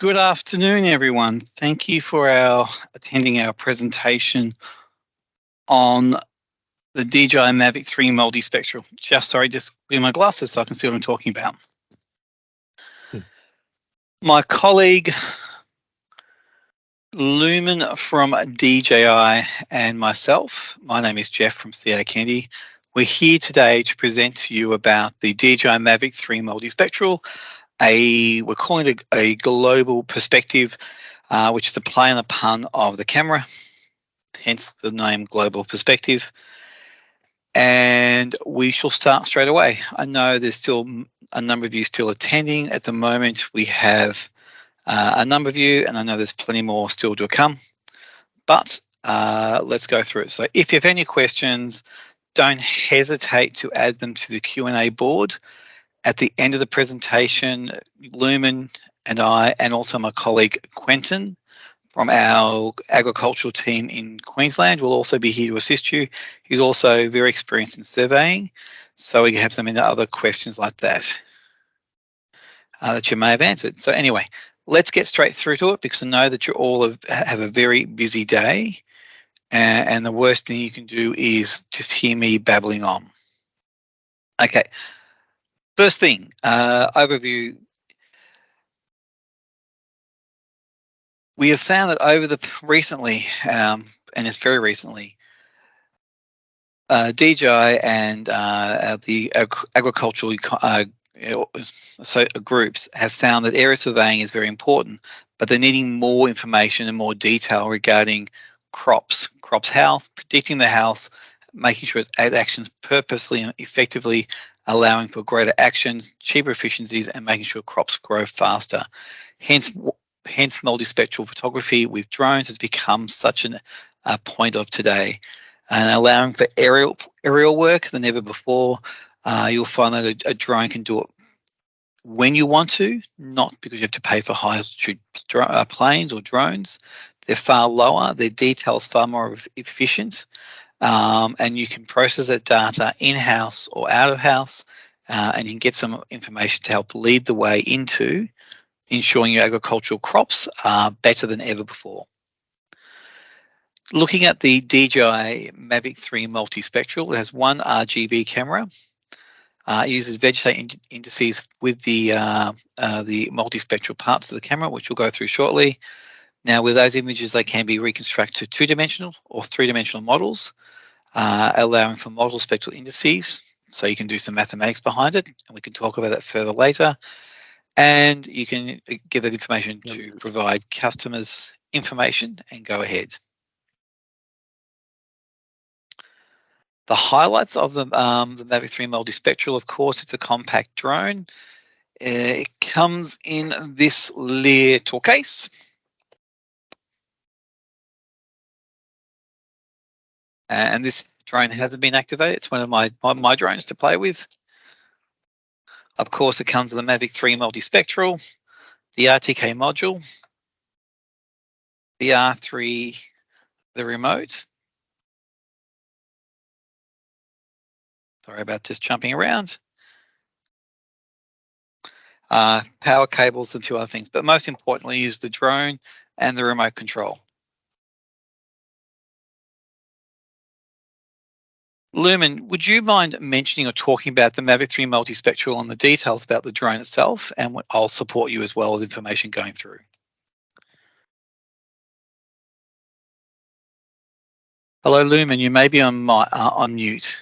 Good afternoon, everyone. Thank you for attending our presentation on the DJI Mavic 3 Multispectral. Just wearing my glasses so I can see what I'm talking about. My colleague Lumen from DJI and myself, my name is Jeff from CA Kennedy. We're here today to present to you about the DJI Mavic 3 Multispectral. We're calling it a global perspective, which is a play on the pun of the camera, hence the name Global Perspective. And we shall start straight away. I know there's still a number of you still attending. At the moment, we have a number of you, and I know there's plenty more still to come. But let's go through it. So if you have any questions, don't hesitate to add them to the Q&A board. At the end of the presentation, Lumen and I, and also my colleague Quentin from our agricultural team in Queensland, will also be here to assist you. He's also very experienced in surveying, so we can have some other questions like that that you may have answered. So anyway, let's get straight through to it, because I know that you all have a very busy day, and the worst thing you can do is just hear me babbling on. Okay. First thing, overview. We have found that over recently, and it's very recently, DJI and the agricultural groups have found that area surveying is very important, but they're needing more information and more detail regarding crops health, predicting the health, making sure it actions purposely and effectively, allowing for greater actions, cheaper efficiencies, and making sure crops grow faster. Hence multispectral photography with drones has become such a point of today, and allowing for aerial work than ever before. You'll find that a drone can do it when you want to, not because you have to pay for high altitude planes or drones. They're far lower, their detail's far more efficient. And you can process that data in-house or out of house, and you can get some information to help lead the way into ensuring your agricultural crops are better than ever before. Looking at the DJI Mavic 3 Multispectral, it has one RGB camera. It uses vegetation indices with the multispectral parts of the camera, which we'll go through shortly. Now, with those images, they can be reconstructed to 2-dimensional or 3-dimensional models, allowing for multiple spectral indices, so you can do some mathematics behind it, and we can talk about that further later. And you can get that information to provide customers information and go ahead. The highlights of the Mavic 3 Multispectral, of course, it's a compact drone. It comes in this little case. And this drone hasn't been activated. It's one of my drones to play with. Of course, it comes with the Mavic 3 Multispectral, the RTK module, the R3, the remote. Sorry about just jumping around. Power cables and a few other things, but most importantly is the drone and the remote control. Lumen, would you mind mentioning or talking about the Mavic 3 Multispectral and the details about the drone itself? And I'll support you as well with information going through. Hello, Lumen, you may be on mute.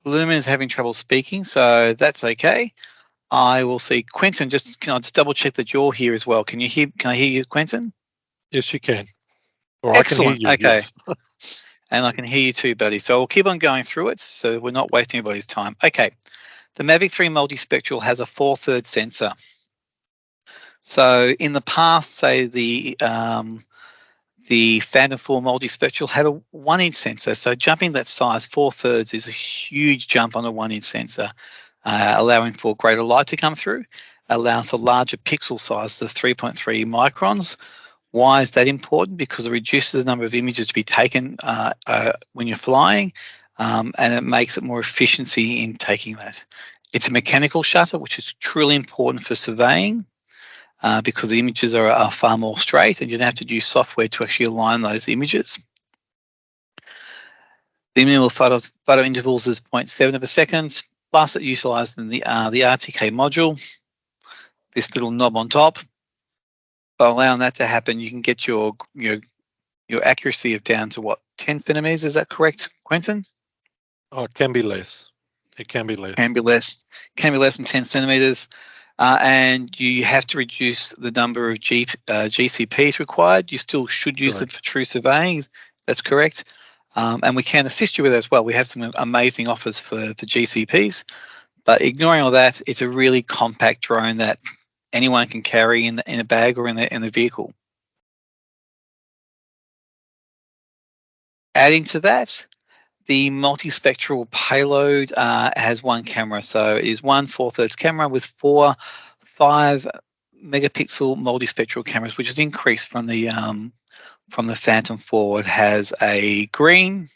Lumen is having trouble speaking, so that's okay. I will see Quentin. Can I just double check that you're here as well? Can I hear you, Quentin? Yes, you can. Or excellent. I can hear you, okay. Yes. And I can hear you too, buddy. So we'll keep on going through it, so we're not wasting anybody's time. Okay. The Mavic 3 Multispectral has a 4/3 sensor. So in the past, say the Phantom 4 Multispectral had a 1-inch sensor. So jumping that size, 4/3 is a huge jump on a 1-inch sensor, allowing for greater light to come through, allows for larger pixel size of 3.3 microns, Why is that important? Because it reduces the number of images to be taken when you're flying, and it makes it more efficiency in taking that. It's a mechanical shutter, which is truly important for surveying because the images are far more straight, and you don't have to use software to actually align those images. The minimal photo intervals is 0.7 of a second, plus it utilizes the RTK module, this little knob on top. By allowing that to happen, you can get your accuracy of down to what, 10 centimeters? Is that correct, Quentin? Oh, it can be less. It can be less. Can be less. Can be less than 10 centimeters. And you have to reduce the number of GCPs required. You still should use it for true surveying. That's correct. And we can assist you with that as well. We have some amazing offers for GCPs. But ignoring all that, it's a really compact drone that anyone can carry in a bag or in the vehicle. Adding to that, the multispectral payload has one camera, so it is 1/4 camera with 4 5 megapixel multispectral cameras, which is increased from the Phantom 4. It has a green,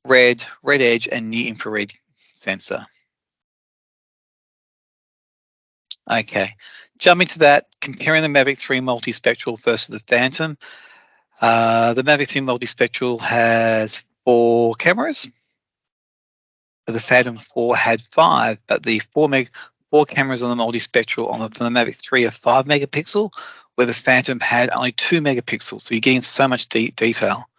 red edge, and near infrared sensor. Okay, jumping to that, comparing the Mavic 3 multispectral versus the Phantom. The Mavic 3 multispectral has 4 cameras. The Phantom 4 had 5, but the 4 cameras on the multispectral from the Mavic 3 are 5 megapixel, where the Phantom had only 2 megapixels. So you're getting so much detail.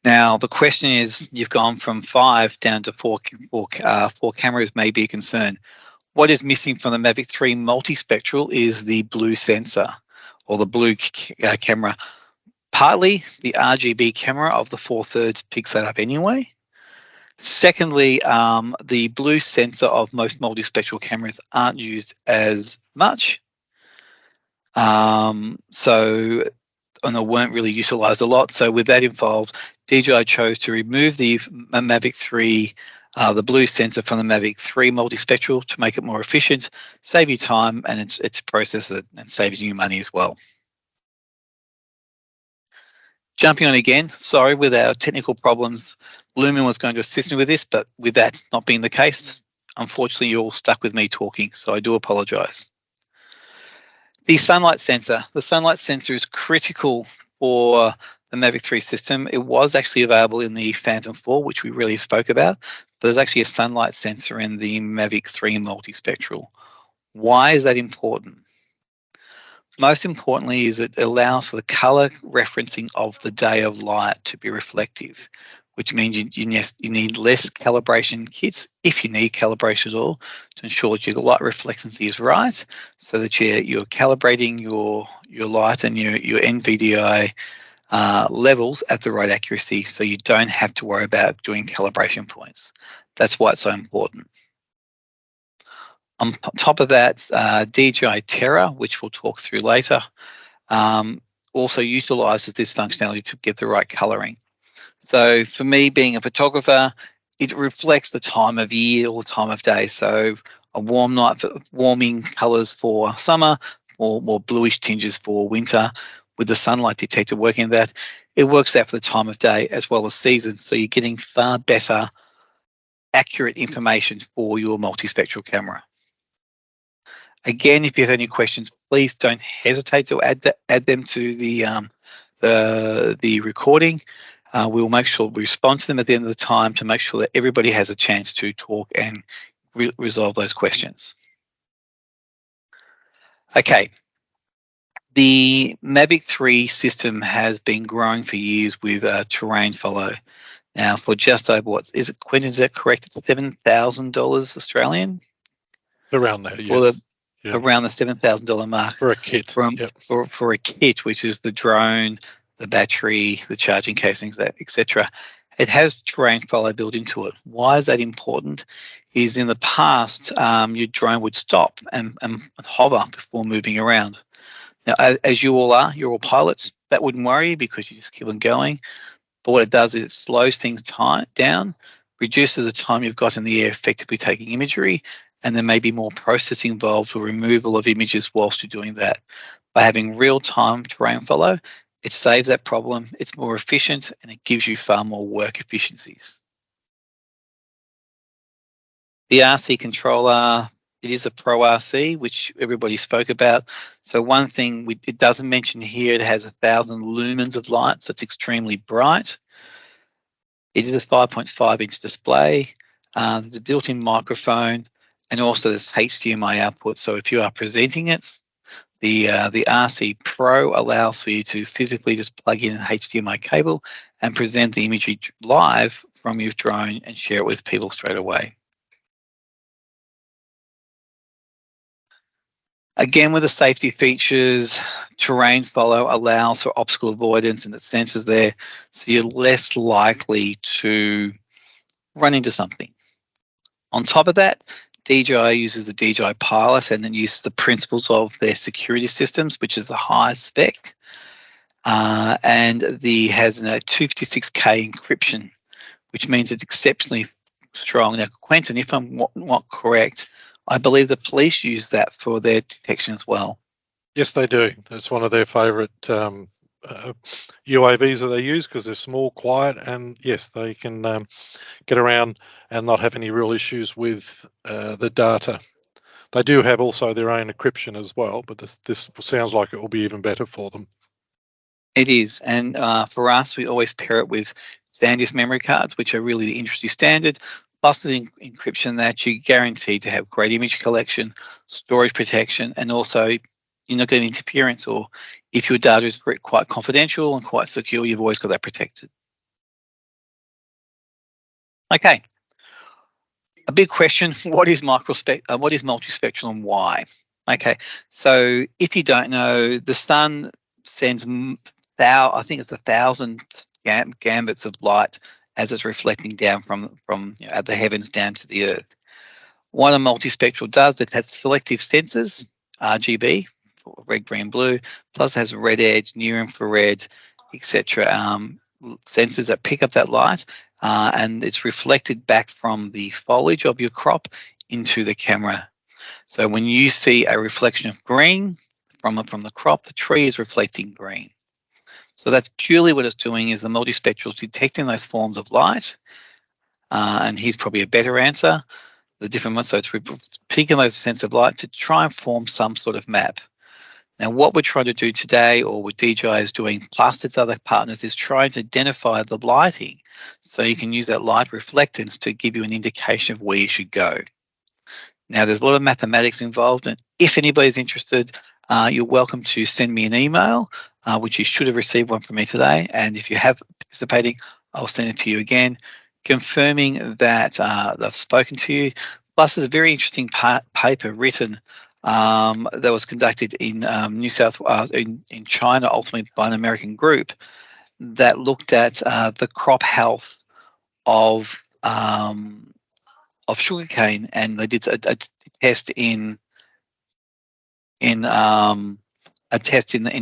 Now the question is, you've gone from 5 down to 4 cameras may be a concern. What is missing from the Mavic 3 multispectral is the blue sensor, or the blue camera. Partly, the RGB camera of the 4/3 picks that up anyway. Secondly, the blue sensor of most multispectral cameras aren't used as much. And they weren't really utilized a lot. So with that involved, DJI chose to remove the Mavic 3, the blue sensor from the Mavic 3 multispectral to make it more efficient, save you time, and it's processed it and saves you money as well. Jumping on again, sorry, with our technical problems, Lumen was going to assist me with this, but with that not being the case, unfortunately, you're all stuck with me talking, so I do apologize. The sunlight sensor. The sunlight sensor is critical for the Mavic 3 system. It was actually available in the Phantom 4, which we really spoke about, but there's actually a sunlight sensor in the Mavic 3 multispectral. Why is that important? Most importantly is it allows for the color referencing of the day of light to be reflective, which means you need less calibration kits, if you need calibration at all, to ensure that your light reflectancy is right, so that you're calibrating your light and your NVDI levels at the right accuracy, so you don't have to worry about doing calibration points. That's why it's so important. On top of that, DJI Terra, which we'll talk through later, also utilizes this functionality to get the right coloring. So for me, being a photographer, it reflects the time of year or time of day. So a warm night for warming colors for summer, or more bluish tinges for winter. With the sunlight detector working that, it works out for the time of day as well as season. So you're getting far better, accurate information for your multispectral camera. Again, if you have any questions, please don't hesitate to add them to the recording. We'll make sure we respond to them at the end of the time to make sure that everybody has a chance to talk and resolve those questions. Okay. The Mavic 3 system has been growing for years with terrain follow. Now, for just over Quentin, is that correct? It's $7,000 Australian? Around there, yes. Around the $7,000 mark for a kit. For a kit, which is the drone, the battery, the charging casings, etc. It has terrain follow built into it. Why is that important? Is in the past, your drone would stop and hover before moving around. Now, as you all are, you're all pilots. That wouldn't worry you because you just keep on going. But what it does is it slows things down, reduces the time you've got in the air effectively taking imagery, and there may be more processing involved or removal of images whilst you're doing that. By having real-time terrain follow, it saves that problem, it's more efficient, and it gives you far more work efficiencies. The RC controller, it is a Pro RC, which everybody spoke about. So one thing it doesn't mention here, it has 1,000 lumens of light, so it's extremely bright. It is a 5.5-inch display. There's a built-in microphone, and also there's HDMI output. So if you are presenting it, the RC Pro allows for you to physically just plug in an HDMI cable and present the imagery live from your drone and share it with people straight away. Again, with the safety features, terrain follow allows for obstacle avoidance and the sensors there, so you're less likely to run into something. On top of that, DJI uses the DJI Pilot and then uses the principles of their security systems, which is the highest spec, and has a 256K encryption, which means it's exceptionally strong. Now, Quentin, if I'm not correct, I believe the police use that for their detection as well. Yes, they do. That's one of their favourite UAVs that they use because they're small, quiet, and yes, they can get around and not have any real issues with the data. They do have also their own encryption as well, but this sounds like it will be even better for them. It is, and for us, we always pair it with SanDisk memory cards, which are really the industry standard, plus the encryption that you're guaranteed to have great image collection, storage protection, and also you're not getting interference, or if your data is quite confidential and quite secure, you've always got that protected. Okay, a big question: what is multispectral and why? Okay, so if you don't know, the sun sends I think it's 1,000 gambits of light as it's reflecting down from at the heavens down to the earth. What a multispectral does, it has selective sensors, RGB, red, green, blue, plus it has red edge, near infrared, etc. Sensors that pick up that light, and it's reflected back from the foliage of your crop into the camera. So when you see a reflection of green from the crop, the tree is reflecting green. So that's purely what it's doing, is the multispectral is detecting those forms of light, and here's probably a better answer, the different ones. So it's picking those sense of light to try and form some sort of map. Now, what we're trying to do today, or what DJI is doing, plus its other partners, is trying to identify the lighting so you can use that light reflectance to give you an indication of where you should go. Now, there's a lot of mathematics involved, and if anybody's interested, you're welcome to send me an email, which you should have received one from me today. And if you have participating, I'll send it to you again, confirming that I've spoken to you. Plus, there's a very interesting paper written that was conducted in in China, ultimately by an American group, that looked at the crop health of sugarcane, and they did a test in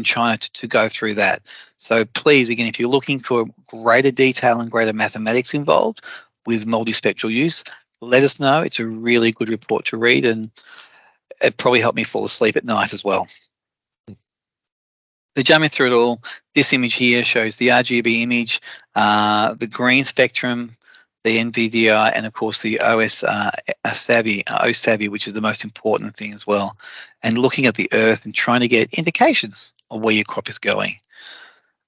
China to go through that. So please, again, if you're looking for greater detail and greater mathematics involved with multispectral use, let us know. It's a really good report to read, and it probably helped me fall asleep at night as well. So jumping through it all, this image here shows the RGB image, the green spectrum, the NVDI, and of course the OSAVI, which is the most important thing as well, and looking at the earth and trying to get indications of where your crop is going.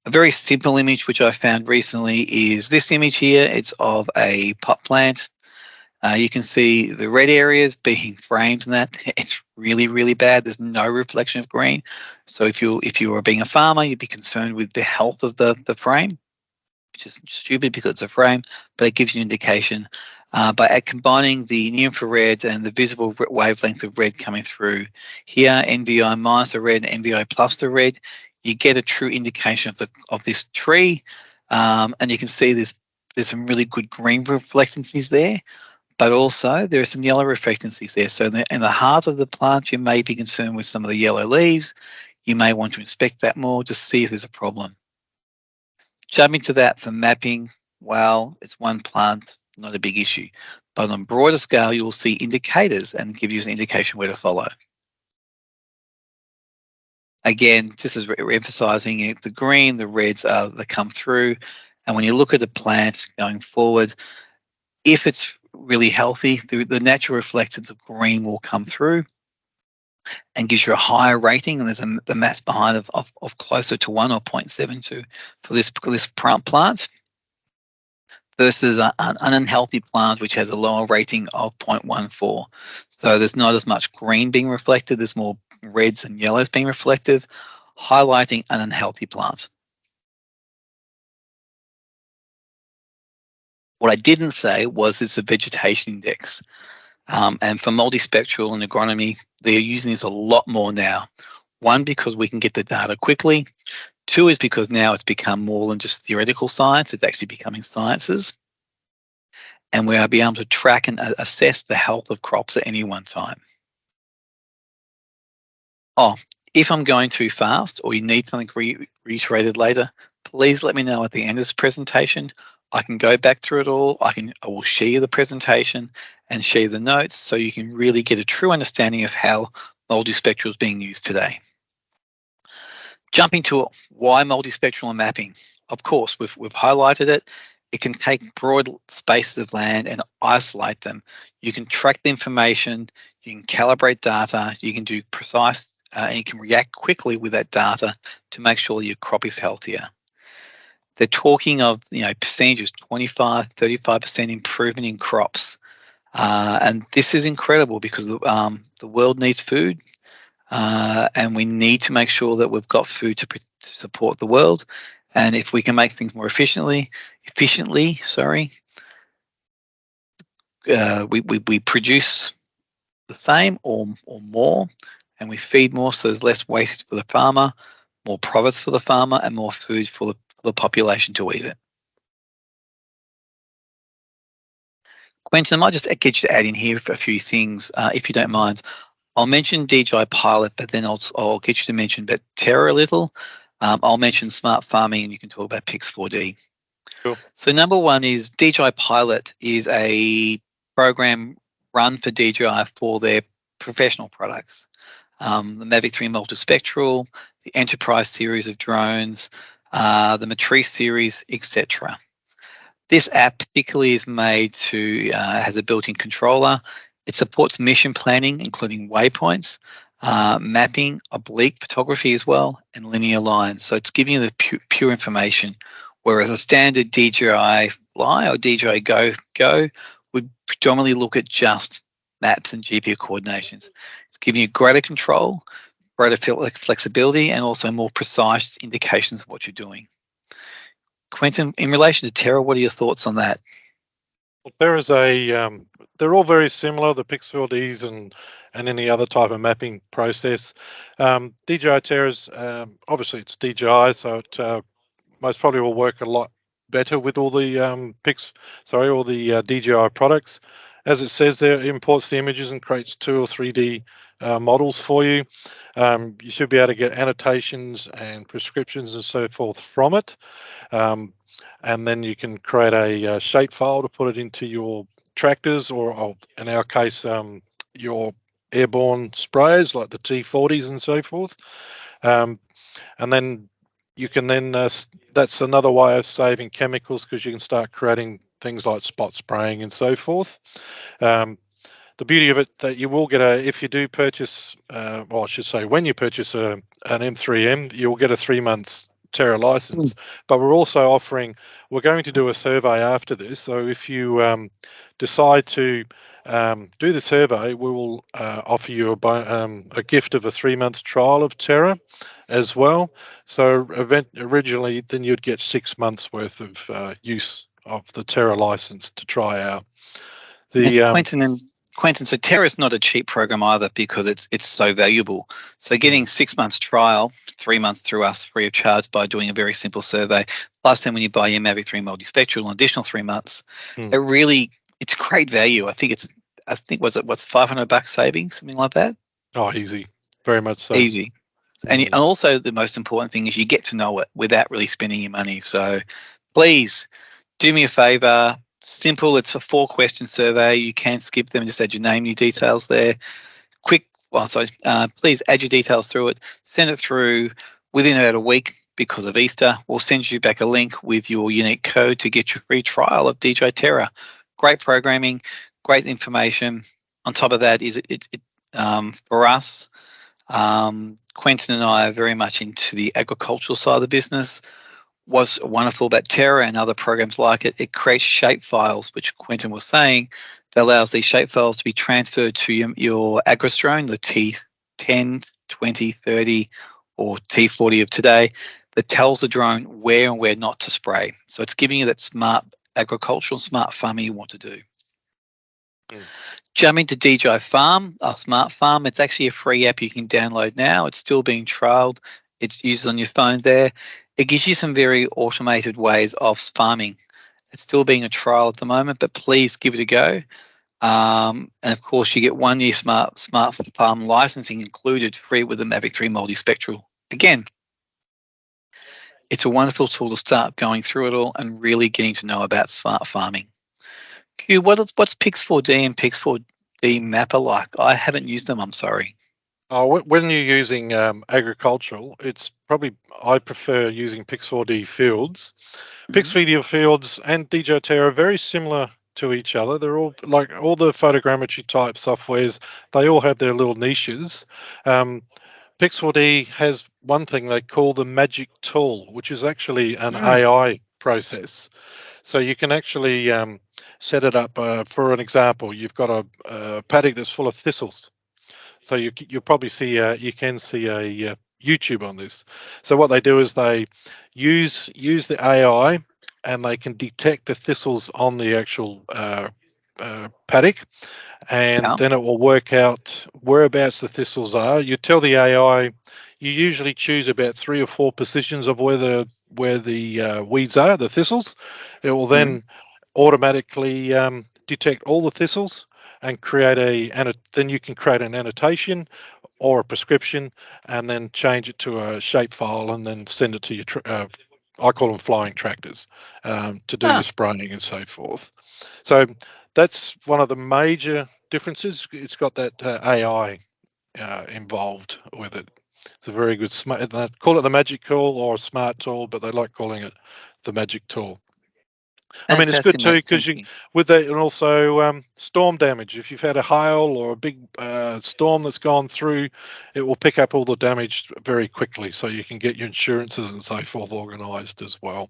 A very simple image which I found recently is this image here. It's of a pot plant. You can see the red areas being framed, and that it's really, really bad. There's no reflection of green. So if you were being a farmer, you'd be concerned with the health of the frame, which is stupid because it's a frame, but it gives you an indication. By combining the near infrared and the visible wavelength of red coming through here, NVI minus the red and NVI plus the red, you get a true indication of this tree. And you can see there's some really good green reflectances there, but also there are some yellow reflectances there. So in the heart of the plant, you may be concerned with some of the yellow leaves. You may want to inspect that more to see if there's a problem. Jumping to that for mapping, well, it's one plant, not a big issue. But on a broader scale, you'll see indicators and give you an indication where to follow. Again, just as we're emphasizing it, the green, the reds are that come through. And when you look at the plant going forward, if it's really healthy, the natural reflectance of green will come through and gives you a higher rating. And there's the mass behind of closer to 1 or 0.72 for this plant versus an unhealthy plant which has a lower rating of 0.14. So there's not as much green being reflected. There's more reds and yellows being reflective, highlighting an unhealthy plant. What I didn't say was it's a vegetation index. And for multispectral and agronomy, they're using this a lot more now. One, because we can get the data quickly. Two is because now it's become more than just theoretical science. It's actually becoming sciences. And we are being able to track and assess the health of crops at any one time. Oh, if I'm going too fast or you need something reiterated later, please let me know at the end of this presentation. I can go back through it all. I will share you the presentation and share the notes so you can really get a true understanding of how multispectral is being used today. Jumping to why multispectral and mapping. Of course, we've highlighted it. It can take broad spaces of land and isolate them. You can track the information, you can calibrate data, you can do precise, and you can react quickly with that data to make sure your crop is healthier. They're talking of percentages, 25, 35% improvement in crops. And this is incredible because the world needs food. And we need to make sure that we've got food to support the world. And if we can make things more efficiently, we produce the same or more, and we feed more, so there's less waste for the farmer, more profits for the farmer, and more food for the population to eat it. Quentin, I might just get you to add in here for a few things, if you don't mind. I'll mention DJI Pilot, but then I'll get you to mention Terra a little. I'll mention smart farming, and you can talk about Pix4D. Cool. So number one is DJI Pilot is a program run for DJI for their professional products. The Mavic 3 Multispectral, the Enterprise series of drones, the Matrice series, etc. This app particularly is made to, has a built-in controller. It supports mission planning, including waypoints, mapping, oblique photography as well, and linear lines. So it's giving you the pure information, whereas a standard DJI Fly or DJI Go would predominantly look at just maps and GPS coordinations. It's giving you greater control, greater flexibility, and also more precise indications of what you're doing. Quentin, in relation to Terra, what are your thoughts on that? Well, there is they're all very similar, the Pix4Ds and any other type of mapping process. DJI Terra's, obviously it's DJI, so it most probably will work a lot better with all the all the DJI products. As it says there, it imports the images and creates 2 or 3D models for you. You should be able to get annotations and prescriptions and so forth from it. And then you can create a shape file to put it into your tractors, or in our case, your airborne sprayers like the T40s and so forth. And then you can that's another way of saving chemicals, because you can start creating things like spot spraying and so forth. The beauty of it that you will get if you do purchase, well, I should say when you purchase an M3M, you'll get a 3 months Terra license. But we're also offering, we're going to do a survey after this. So if you decide to do the survey, we will offer you a gift of a 3-month trial of Terra as well. So originally, then you'd get 6 months worth of use of the Terra license to try out. Quentin, so Terra is not a cheap program either, because it's so valuable. So getting 6 months trial, 3 months through us free of charge by doing a very simple survey, plus then when you buy your Mavic 3 Multispectral, an additional 3 months, it's great value. I think what's $500 savings, something like that? Oh, easy, very much so. Easy. And also the most important thing is you get to know it without really spending your money. So please do me a favor, simple. It's a 4-question survey. You can skip them, just add your name, your details there. Quick, please add your details through it. Send it through within about a week. Because of Easter, we'll send you back a link with your unique code to get your free trial of DJI Terra. Great programming, great information. On top of that, for us, Quentin and I are very much into the agricultural side of the business. What's wonderful about Terra and other programs like it, it creates shape files, which Quentin was saying, that allows these shape files to be transferred to your AgroDrone, the T10, 20, 30, or T40 of today, that tells the drone where and where not to spray. So it's giving you that smart agricultural, smart farming you want to do. Jumping to DJI Farm, our smart farm. It's actually a free app you can download now. It's still being trialed. It's used on your phone there. It gives you some very automated ways of farming. It's still being a trial at the moment, but please give it a go. And of course, you get 1 year smart farm licensing included, free with the Mavic 3 Multispectral. Again, it's a wonderful tool to start going through it all and really getting to know about smart farming. Q, what's Pix4D and Pix4D Mapper like? I haven't used them, I'm sorry. Oh, when you're using agricultural, it's probably, I prefer using Pix4D Fields. Pix4D Fields and DJI Terra are very similar to each other. They're all like all the photogrammetry type softwares. They all have their little niches. Pix4D has one thing they call the magic tool, which is actually an AI process. So you can actually set it up. For an example, you've got a paddock that's full of thistles. So you'll probably see you can see a YouTube on this. So what they do is they use the AI, and they can detect the thistles on the actual paddock, and then it will work out whereabouts the thistles are. You tell the AI, you usually choose about 3 or 4 positions of where the weeds are, the thistles. It will then automatically detect all the thistles and then you can create an annotation or a prescription, and then change it to a shape file, and then send it to your I call them flying tractors, to do your spraying and so forth. So that's one of the major differences. It's got that AI involved with it. It's a very good smart. They call it the magic tool or smart tool, but they like calling it the magic tool. I mean, it's good too because with that, and also storm damage. If you've had a hail or a big storm that's gone through, it will pick up all the damage very quickly, so you can get your insurances and so forth organised as well.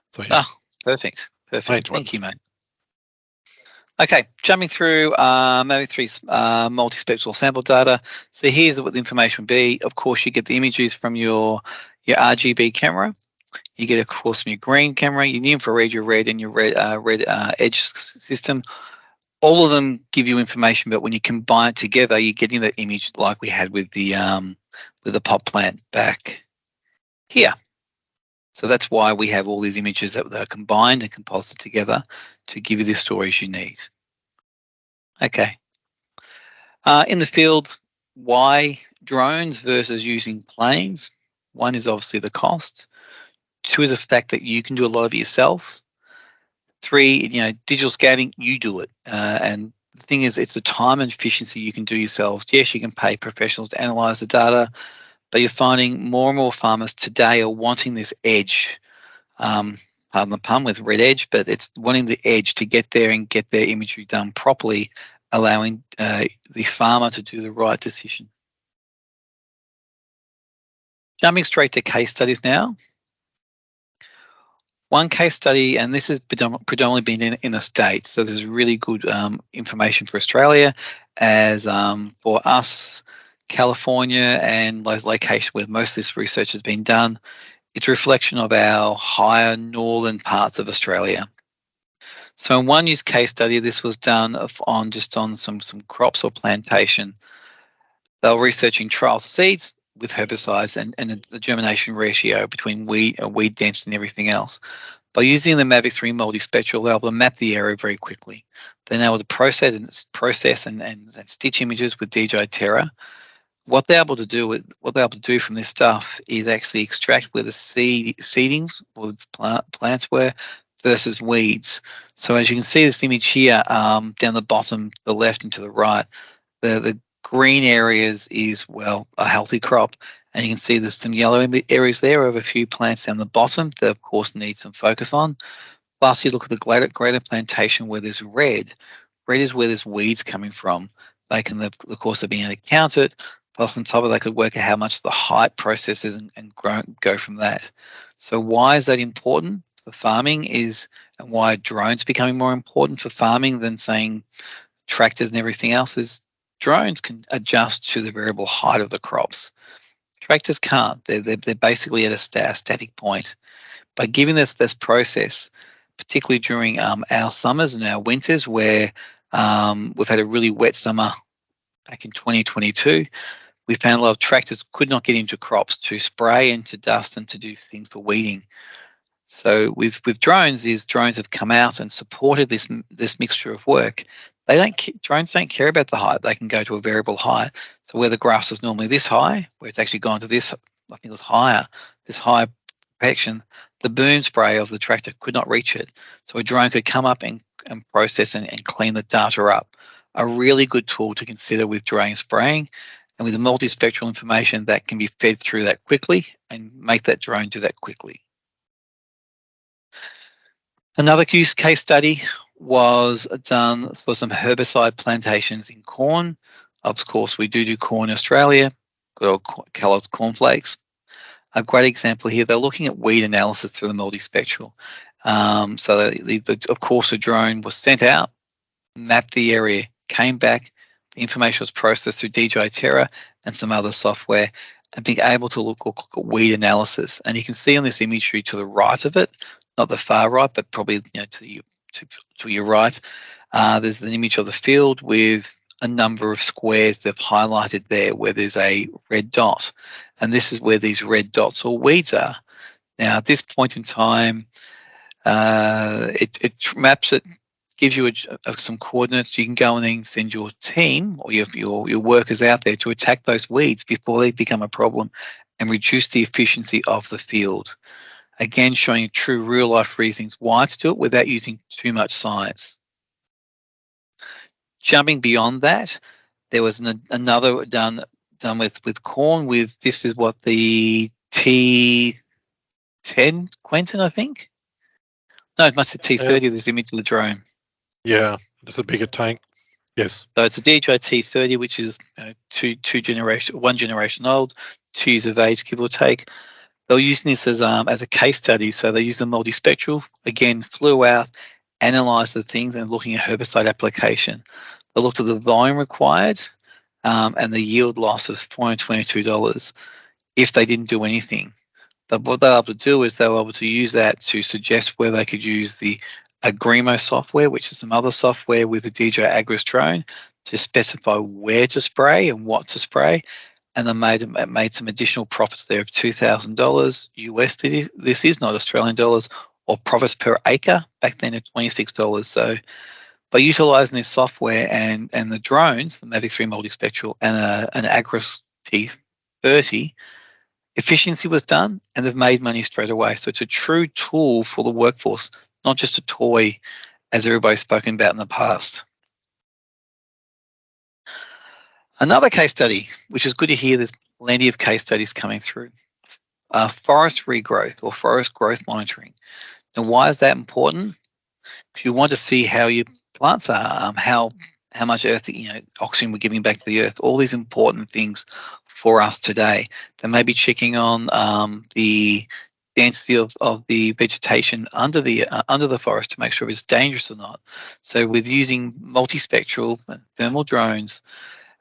So yeah. Perfect. Thank you, mate. Okay, jumping through Mavic 3 multispectral sample data. So here's what the information will be. Of course, you get the images from your RGB camera. You get, of course, from your green camera, your infrared, your red, and your red edge system. All of them give you information, but when you combine it together, you're getting that image like we had with the pot plant back here. So that's why we have all these images that are combined and composited together to give you the stories you need. Okay. In the field, why drones versus using planes? 1 is obviously the cost. 2 is the fact that you can do a lot of it yourself. 3, digital scanning, you do it. And the thing is, it's the time and efficiency you can do yourselves. Yes, you can pay professionals to analyze the data, but you're finding more and more farmers today are wanting this edge. Pardon the pun with red edge, but it's wanting the edge to get there and get their imagery done properly, allowing the farmer to do the right decision. Jumping straight to case studies now. One case study, and this has predominantly been in the States, so there's really good information for Australia, as for us, California and those locations where most of this research has been done, it's a reflection of our higher northern parts of Australia. So in one use case study, this was done on some crops or plantation. They were researching trial seeds with herbicides and the germination ratio between weed density and everything else. By using the Mavic 3 Multispectral, they're able to map the area very quickly. They're able to process and stitch images with DJI Terra. What they're able to do from this stuff is actually extract where the seedings or the plants were, versus weeds. So as you can see this image here, down the bottom, the left and to the right, the green areas is, well, a healthy crop. And you can see there's some yellow areas there of a few plants down the bottom that, of course, need some focus on. Plus, you look at the greater plantation where there's red. Red is where there's weeds coming from. They can, of course, have been able to count it. Plus, on top of that, they could work out how much the height process is and go from that. So why is that important for farming and why drones are becoming more important for farming than, saying, tractors and everything else is drones can adjust to the variable height of the crops. Tractors can't. They're basically at a static point. By giving this process, particularly during our summers and our winters, where we've had a really wet summer back in 2022, we found a lot of tractors could not get into crops to spray and to dust and to do things for weeding. So with drones, drones have come out and supported this mixture of work. Drones don't care about the height. They can go to a variable height. So where the grass is normally this high, where it's actually gone to this, I think it was higher, this high protection, the boom spray of the tractor could not reach it. So a drone could come up and process and clean the data up. A really good tool to consider with drone spraying, and with the multispectral information that can be fed through that quickly and make that drone do that quickly. Another use case study was done for some herbicide plantations in corn. Of course, we do corn in Australia, good old Kellogg's cornflakes. A great example here, they're looking at weed analysis through the multispectral. So of course, a drone was sent out, mapped the area, came back, the information was processed through DJI Terra and some other software, and being able to look at weed analysis. And you can see on this imagery to the right of it, not the far right, but probably to your right, there's an image of the field with a number of squares they've highlighted there where there's a red dot. And this is where these red dots or weeds are. Now, at this point in time, it maps it, gives you some coordinates. You can go and then send your team or your workers out there to attack those weeds before they become a problem and reduce the efficiency of the field. Again, showing true real-life reasons why to do it without using too much science. Jumping beyond that, there was another done with corn. This is what the T10 Quentin, I think. No, it must be T30. This image of the drone. Yeah, it's a bigger tank. Yes. So it's a DJI T30, which is one generation old, 2 years of age, give or take. They were using this as a case study. So they used the multispectral, again, flew out, analysed the things and looking at herbicide application. They looked at the volume required and the yield loss of $422 if they didn't do anything. But what they were able to do is they were able to use that to suggest where they could use the Agremo software, which is some other software with the DJI Agris drone, to specify where to spray and what to spray. And they made some additional profits there of $2,000 US. This is not Australian dollars, or profits per acre back then at $26. So by utilizing this software and the drones, the Mavic 3 Multispectral and an Agris T30, efficiency was done and they've made money straight away. So it's a true tool for the workforce, not just a toy as everybody's spoken about in the past. Another case study, which is good to hear, there's plenty of case studies coming through. Forest regrowth or forest growth monitoring. Now, why is that important? Because you want to see how your plants are, how much earth, oxygen we're giving back to the earth, all these important things for us today. They may be checking on the density of the vegetation under the forest to make sure it's dangerous or not. So with using multispectral and thermal drones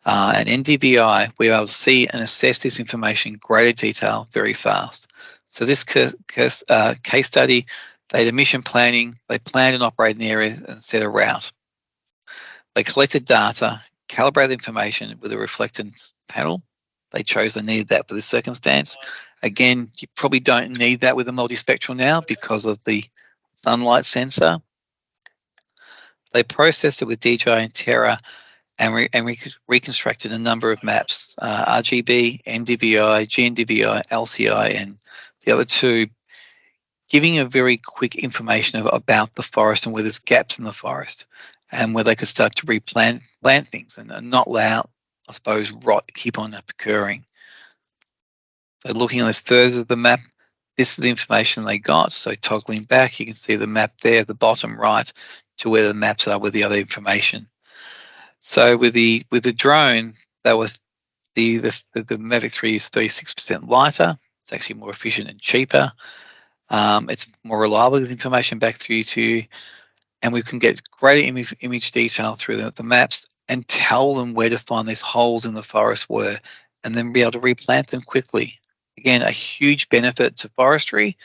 and NDVI, we're able to see and assess this information in greater detail very fast. So this case study, they did mission planning, they planned and operated an area and set a route. They collected data, calibrated information with a reflectance panel. They chose they needed that for this circumstance. Again, you probably don't need that with a multispectral now because of the sunlight sensor. They processed it with DJI and Terra and reconstructed a number of maps, RGB, NDVI, GNDVI, LCI, and the other two, giving a very quick information about the forest and where there's gaps in the forest and where they could start to plant things and not allow, I suppose, rot keep on occurring. So looking on this further of the map, this is the information they got. So toggling back, you can see the map there, the bottom right, to where the maps are with the other information. So with the drone, that was the Mavic 3 is 36% lighter. It's actually more efficient and cheaper. It's more reliable with information back through to you, and we can get greater image detail through the maps and tell them where to find these holes in the forest were, and then be able to replant them quickly. Again, a huge benefit to forestry.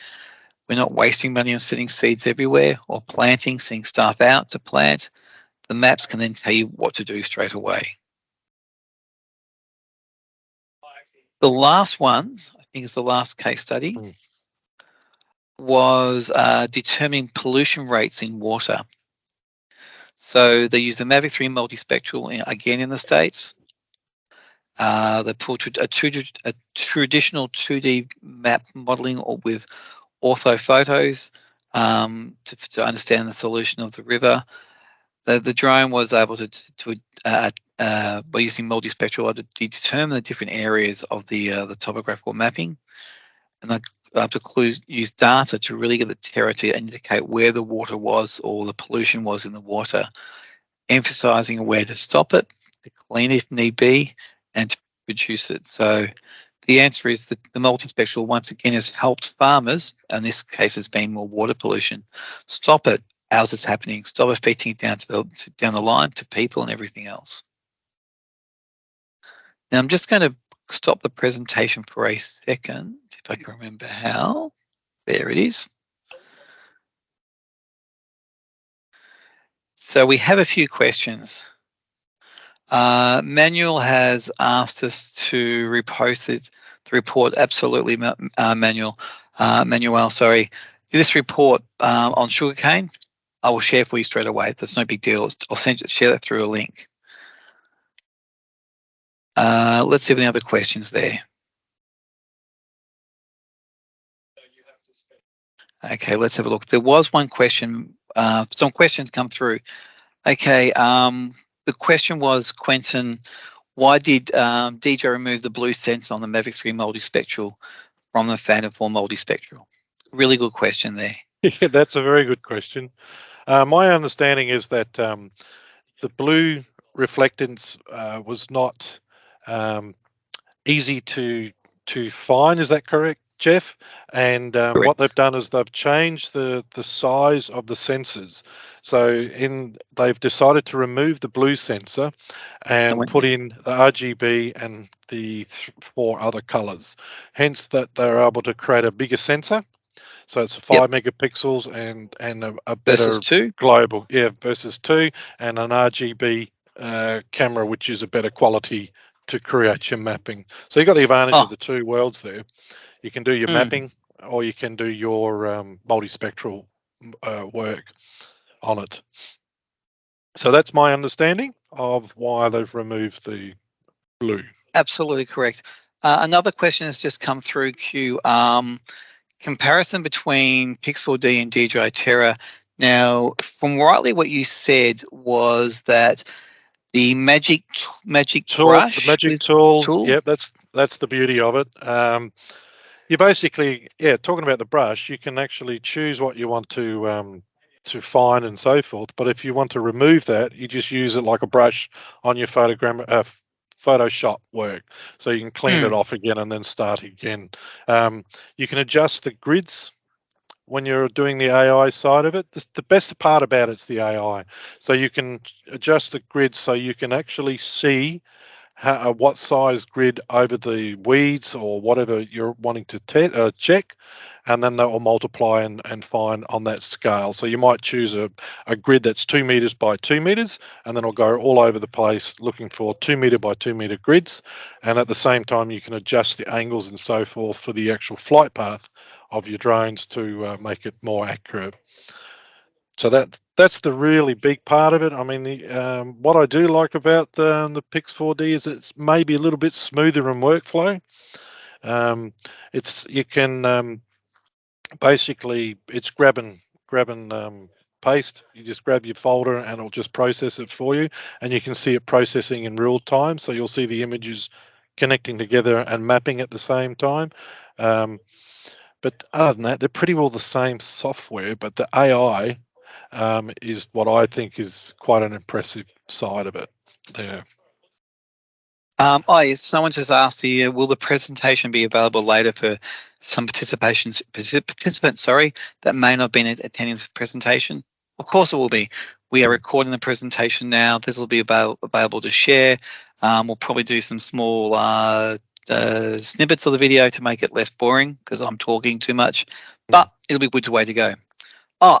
We're not wasting money on sending seeds everywhere or planting, sending stuff out to plant. The maps can then tell you what to do straight away. The last one, I think is the last case study, was determining pollution rates in water. So they used the Mavic 3 Multispectral again in the States. They pulled a traditional 2D map modeling or with ortho photos to understand the solution of the river. The drone was able to by using multispectral to determine the different areas of the topographical mapping, and they able to use data to really get the terror to indicate where the water was or the pollution was in the water, emphasising where to stop it, to clean it if need be, and to reduce it. So the answer is that the multispectral once again has helped farmers, and this case has been more water pollution, stop it as it's happening, stop affecting it down the line to people and everything else. Now I'm just going to stop the presentation for a second, if I can remember how. There it is. So we have a few questions. Manuel has asked us to repost the report. Absolutely, Manuel. Sorry. This report on sugarcane, I will share for you straight away. That's no big deal. I'll share that through a link. Let's see if any other questions there. Okay, let's have a look. There was one question. Some questions come through. Okay, the question was, Quentin, why did DJI remove the blue sensor on the Mavic 3 Multispectral from the Phantom 4 Multispectral? Really good question there. Yeah, that's a very good question. My understanding is that the blue reflectance was not easy to find. Is that correct, Jeff? And what they've done is they've changed the size of the sensors. So they've decided to remove the blue sensor and put in the RGB and the 4 other colors. Hence that they're able to create a bigger sensor. So it's 5 megapixels and a better versus 2 global, versus 2, and an RGB camera, which is a better quality to create your mapping. So you've got the advantage of the 2 worlds there. You can do your mapping, or you can do your multispectral work on it. So that's my understanding of why they've removed the blue. Absolutely correct. Another question has just come through, Q. Comparison between Pix4D and DJI Terra. Now, from rightly what you said was that the magic brush, the magic tool. Yep, that's the beauty of it. You basically, talking about the brush, you can actually choose what you want to find and so forth. But if you want to remove that, you just use it like a brush on your Photoshop work, so you can clean it off again and then start again. You can adjust the grids when you're doing the AI side of it. The best part about it's the AI. So you can adjust the grid so you can actually see what size grid over the weeds or whatever you're wanting to check, and then that will multiply and find on that scale. So you might choose a grid that's 2 meters by 2 meters, and then it'll go all over the place looking for 2 meter by 2 meter grids. And at the same time, you can adjust the angles and so forth for the actual flight path of your drones to make it more accurate. So that's the really big part of it. I mean, what I do like about the Pix4D is it's maybe a little bit smoother in workflow. You can basically it's grab and paste. You just grab your folder and it'll just process it for you, and you can see it processing in real time. So you'll see the images connecting together and mapping at the same time. But other than that, they're pretty well the same software, but the AI is what I think is quite an impressive side of it. Yeah. Oh, yes, someone just asked here, will the presentation be available later for some participants, that may not have been attending this presentation? Of course it will be. We are recording the presentation now. This will be available to share. We'll probably do some small snippets of the video to make it less boring because I'm talking too much, but it'll be a good way to go. Oh,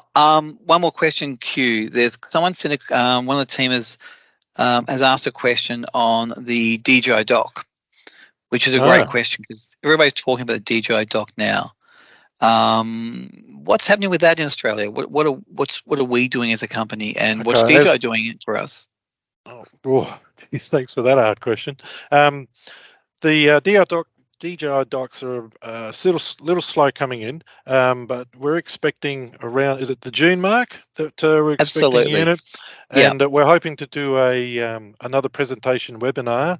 one more question, Q. There's someone sent one of the team has asked a question on the DJI dock, which is a great question because everybody's talking about the DJI dock now. What's happening with that in Australia? What are we doing as a company, and what's DJI doing for us? Oh, geez, thanks for that hard question. The DJI docks are a little slow coming in, but we're expecting around, is it the June mark that we're expecting a unit? And we're hoping to do another presentation webinar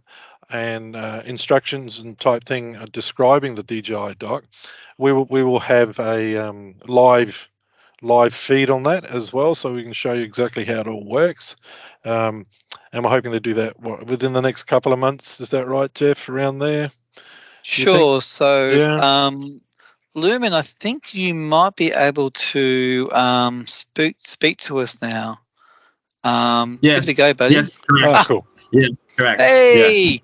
and instructions and type thing describing the DJI dock. We will have a live feed on that as well, so we can show you exactly how it all works. And we're hoping to do that within the next couple of months. Is that right, Jeff, around there? Sure. So, Lumen, I think you might be able to speak to us now. Yes. Give it a go, buddy. Yes, correct. Cool. Yes, correct. Hey,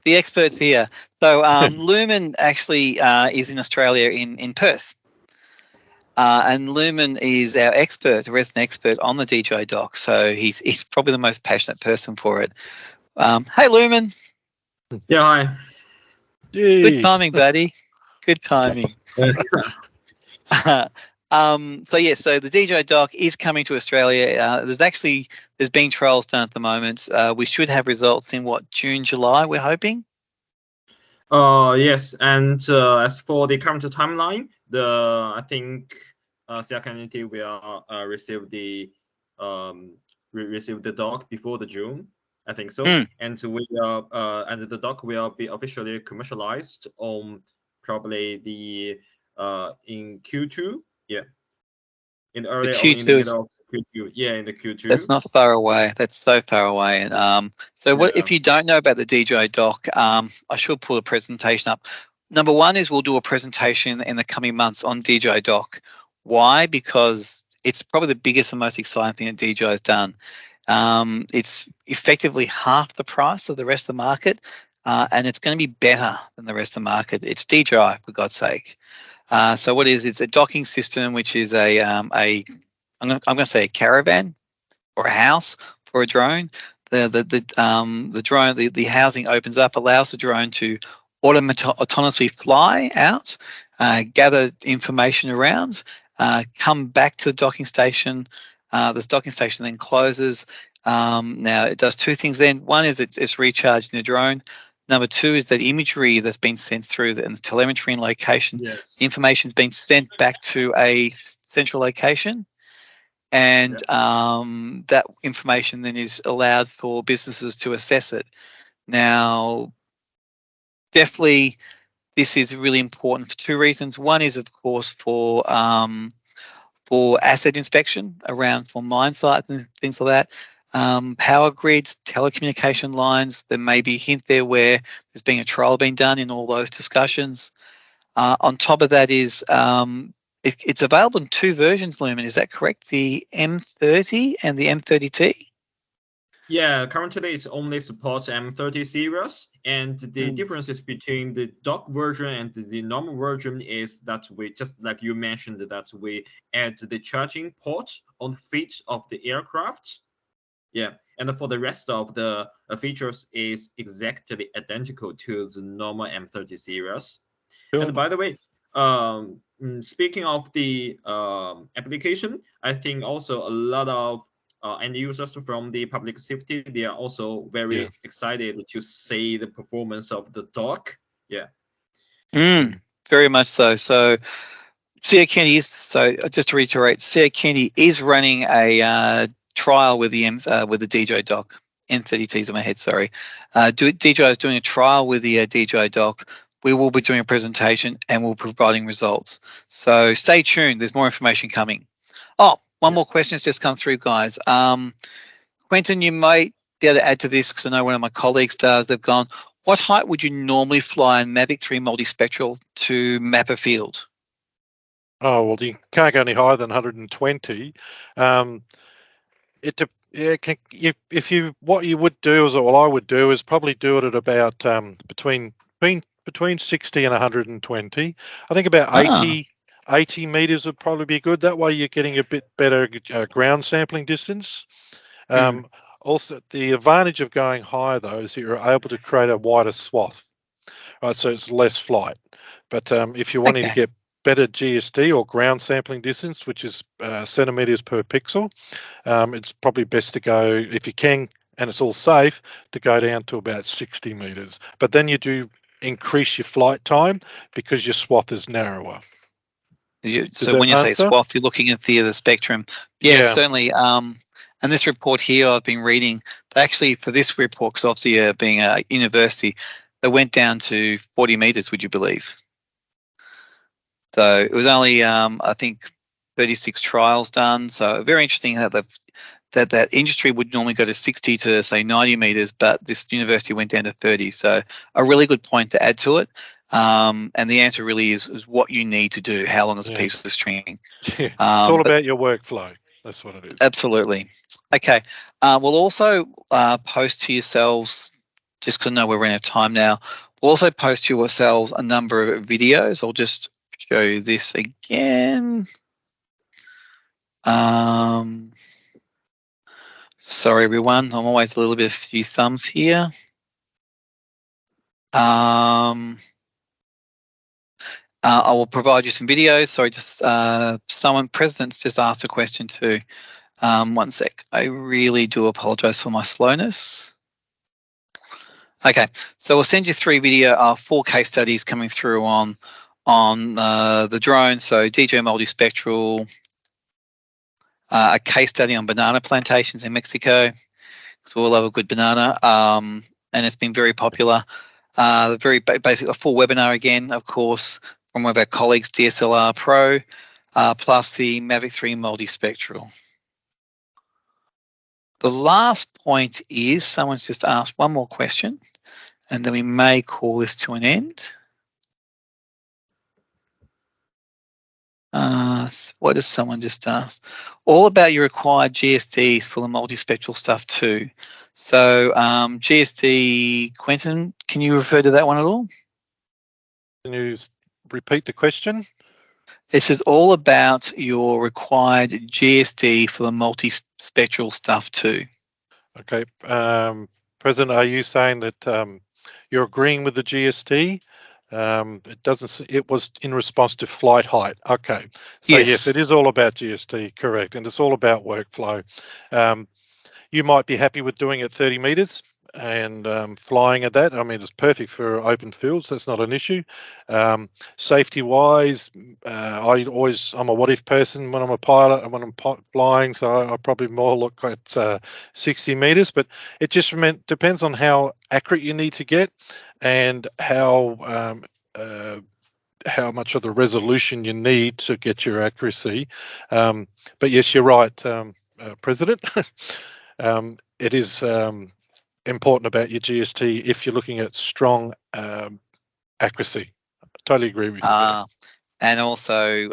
the expert's here. So Lumen actually is in Australia in Perth. And Lumen is our resident expert on the DJI dock. So he's probably the most passionate person for it. Hey, Lumen. Yeah, hi. Yay. Good timing, buddy. Good timing. So the DJI dock is coming to Australia. There's been trials done at the moment. We should have results in June, July, we're hoping. Yes, and as for the current timeline, I think CR community will receive the dock before the June. I think so, and the dock will be officially commercialized on probably in Q2. Yeah, in the early Q2 in the middle of Q2. Yeah, in the Q2. That's not far away. That's so far away. What if you don't know about the DJI dock? I should pull a presentation up. Number one is we'll do a presentation in the coming months on DJI dock. Why? Because it's probably the biggest and most exciting thing that DJI has done. It's effectively half the price of the rest of the market, and it's going to be better than the rest of the market. It's DJI, for God's sake. So what is it? It's a docking system, which is I'm going to say a caravan or a house for a drone. The drone, the housing opens up, allows the drone to autonomously fly out, gather information around, come back to the docking station. This docking station then closes. Now it does two things then. One is it's recharging the drone. Number two is that imagery that's been sent through and the telemetry and location. Yes. The information's been sent back to a central location. And that information then is allowed for businesses to assess it. Now, definitely, this is really important for two reasons. One is, of course, for asset inspection for mine sites and things like that. Power grids, telecommunication lines. There may be a hint there where there's been a trial being done in all those discussions. On top of that is it's available in two versions, Lumen. Is that correct? The M30 and the M30T? Yeah, currently it only supports M30 series, and the differences between the dock version and the normal version is that we, just like you mentioned, that we add the charging port on the feet of the aircraft. Yeah, and for the rest of the features is exactly identical to the normal M30 series. Cool. And by the way, speaking of the application, I think also a lot of end users from the public safety, they are also very excited to see the performance of the dock. Yeah. Very much so. So CO Kennedy is, so just to reiterate, CO Kennedy is running a trial with the DJI dock. N30T's in my head, sorry. DJI is doing a trial with the DJI dock. We will be doing a presentation and we'll be providing results. So stay tuned. There's more information coming. Oh, one more question has just come through, guys. Quentin, you might be able to add to this because I know one of my colleagues does. They've gone, what height would you normally fly in Mavic 3 Multispectral to map a field? Oh, well, you can't go any higher than 120. What you would do is, or what I would do is probably do it at about between 60 and 120. I think about 80 meters would probably be good. That way you're getting a bit better ground sampling distance. Also, the advantage of going higher though is you're able to create a wider swath, right? So it's less flight. But if you're wanting to get better GSD or ground sampling distance, which is centimeters per pixel, it's probably best to go, if you can, and it's all safe, to go down to about 60 meters. But then you do increase your flight time because your swath is narrower. So when you say swath, you're looking at the spectrum. Yeah, certainly. And this report here I've been reading, they actually, for this report, because obviously being a university, they went down to 40 meters, would you believe? So it was only, I think, 36 trials done. So very interesting that industry would normally go to 60 to, say, 90 meters, but this university went down to 30. So a really good point to add to it. And the answer really is what you need to do. How long is a piece of string? It's all about your workflow. That's what it is. Absolutely. Okay. We'll also post to yourselves, just because I know we're running out of time now, we'll also post to yourselves a number of videos. I'll just show you this again. Sorry, everyone. I'm always a little bit of few thumbs here. I will provide you some videos. Sorry, just President's just asked a question too. 1 sec. I really do apologize for my slowness. Okay, so we'll send you 4 case studies coming through on the drone. So DJI Multispectral, a case study on banana plantations in Mexico, because we all love a good banana, and it's been very popular. Very basic, a full webinar again, of course, from one of our colleagues, DSLR Pro, plus the Mavic 3 Multispectral. The last point is someone's just asked one more question, and then we may call this to an end. What has someone just asked? All about your required GSDs for the multispectral stuff too. So GSD, Quentin, can you refer to that one at all? Can you repeat the question? This is all about your required GSD for the multispectral stuff too. Okay. President, are you saying that you're agreeing with the GSD? It was in response to flight height. Okay. So yes, it is all about GSD, correct. And it's all about workflow. You might be happy with doing it 30 meters and flying at that. I mean, it's perfect for open fields. That's not an issue. Safety wise, I'm a what if person when I'm a pilot and when I'm flying, so I probably more look at 60 meters, but it just depends on how accurate you need to get and how much of the resolution you need to get your accuracy. But yes, you're right, President. It is important about your GST if you're looking at strong accuracy. I totally agree with you. And also,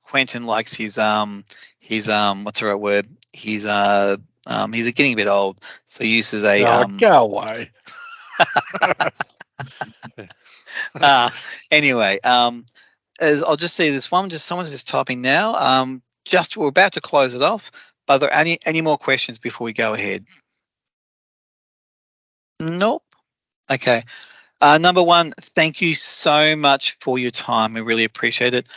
Quentin likes his what's the right word? He's getting a bit old, so he uses a go away. Anyway, I'll just see this one. Someone's just typing now. We're about to close it off. Are there any more questions before we go ahead? Nope. Okay. Number one, thank you so much for your time. We really appreciate it.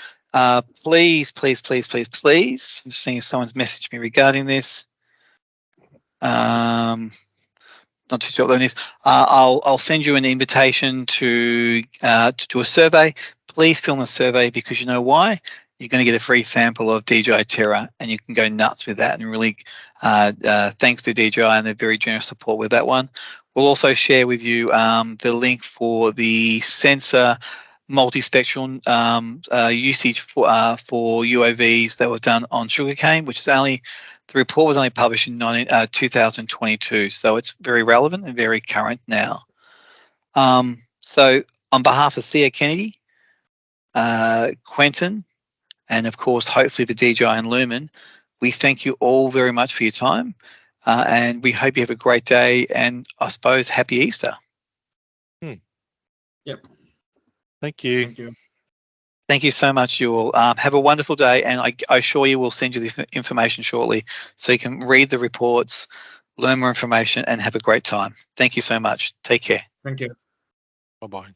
Please. I'm just seeing if someone's messaged me regarding this. Not too sure what that is. I'll send you an invitation to do a survey. Please fill in the survey because you know why? you're going to get a free sample of DJI Terra, and you can go nuts with that. And really, thanks to DJI and their very generous support with that one. We'll also share with you the link for the sensor multispectral usage for UAVs that were done on sugarcane, which is the report was only published in 2022, so it's very relevant and very current now. So on behalf of Sia Kennedy, Quentin, and of course, hopefully the DJI and Lumen, we thank you all very much for your time, and we hope you have a great day, and I suppose happy Easter. Yep. Thank you. Thank you. Thank you so much, you all. Have a wonderful day, and I assure you we'll send you this information shortly so you can read the reports, learn more information, and have a great time. Thank you so much. Take care. Thank you. Bye-bye.